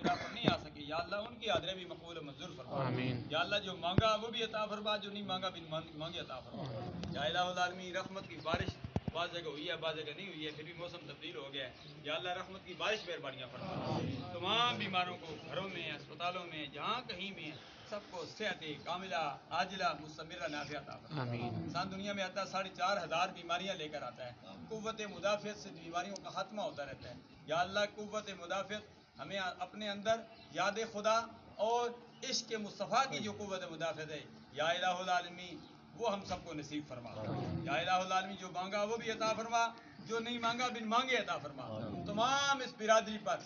کافر نہیں آ سکے، یا اللہ ان کی حاضری بھی مقبول و منظور فرما، آمین۔ یا اللہ جو مانگا وہ بھی عطا فرما، جو نہیں مانگا بھی مانگے عطا فرما، یا الہ العالمین رحمت کی بارش بعض جگہ ہوئی ہے بعض جگہ نہیں ہوئی ہے، پھر بھی موسم تبدیل ہو گیا ہے، یا اللہ رحمت کی بارش مہربانیاں فرما، تمام بیماروں کو گھروں میں اسپتالوں میں جہاں کہیں بھی ہیں سب کو صحت کاملہ عاجلہ مستمرہ نافع عطا فرما۔ آمین۔ انسان دنیا میں آتا ہے 4,500 بیماریاں لے کر آتا ہے، قوت مدافعت سے بیماریوں کا خاتمہ ہوتا رہتا ہے، یا اللہ قوت مدافعت ہمیں اپنے اندر یاد خدا اور عشق مصطفیٰ کی جو قوت مدافعت ہے یا الہ العالمین وہ ہم سب کو نصیب فرما، یا الہ العالمین جو مانگا وہ بھی عطا فرما، جو نہیں مانگا بن مانگے عطا فرما، تمام اس برادری پر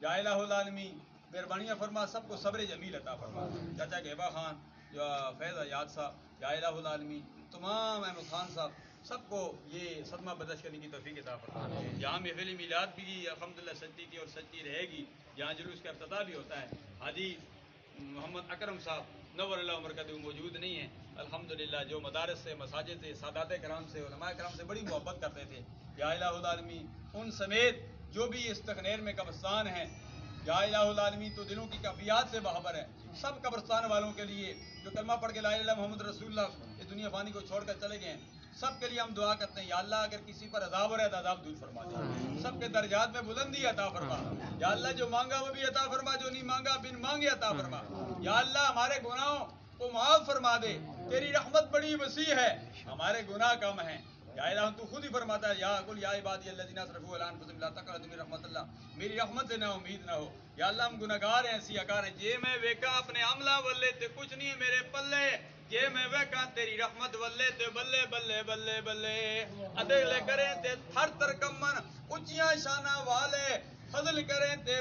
یا الہ العالمین مہربانیاں فرما، سب کو صبر جمیل عطا فرما، چاچا گہبا خان یا فیض حیات صاحب یا الہ العالمین تمام احمد خان صاحب سب کو یہ صدمہ برداشت کرنے کی توفیق عطا فرما، جہاں محفل میلاد بھی الحمدللہ سجتی تھی اور سجتی رہے گی، جہاں جلوس کا افتتاح بھی ہوتا ہے، حاجی محمد اکرم صاحب نور اللہ عمر کا وہ موجود نہیں ہے، الحمدللہ جو مدارس سے مساجد سے سادات کرام سے علماء کرام سے بڑی محبت کرتے تھے، یا الہ العالمین ان سمیت جو بھی اس تخنیر میں قبرستان ہیں، یا الہ العالمین تو دلوں کی کیفیات سے باخبر ہے، سب قبرستان والوں کے لیے جو کلمہ پڑھ کے لا الہ الا اللہ محمد رسول اللہ اس دنیا فانی کو چھوڑ کر چلے گئے ہیں، سب کے لیے ہم دعا کرتے ہیں، یا اللہ اگر کسی پر عذاب ہو رہا ہے تو عذاب دور فرما دے، سب کے درجات میں بلندی عطا فرما، یا اللہ جو مانگا وہ بھی عطا فرما، جو نہیں مانگا بن مانگے عطا فرما، یا اللہ ہمارے گناہوں کو معاف فرما دے، تیری رحمت بڑی وسیع ہے، ہمارے گناہ کم ہیں، یا الہ تو خود ہی فرماتا ہے، یا قل یا عبادی الذین اسرفوا علی انفسہم لا تقنطوا من رحمت اللہ، میری رحمت سے نہ امید نہ ہو، یا اللہ ہم گناہگار ہیں سیاکار ہیں، جے میں ویکا اپنے عملہ ولے تے کچھ نہیں ہے میرے پلے، جے میں ویکا تیری رحمت ولے تے بلے بلے بلے بلے، عدل کریں تے ہر ترکمن اونچیاں شانہ والے، فضل کریں تے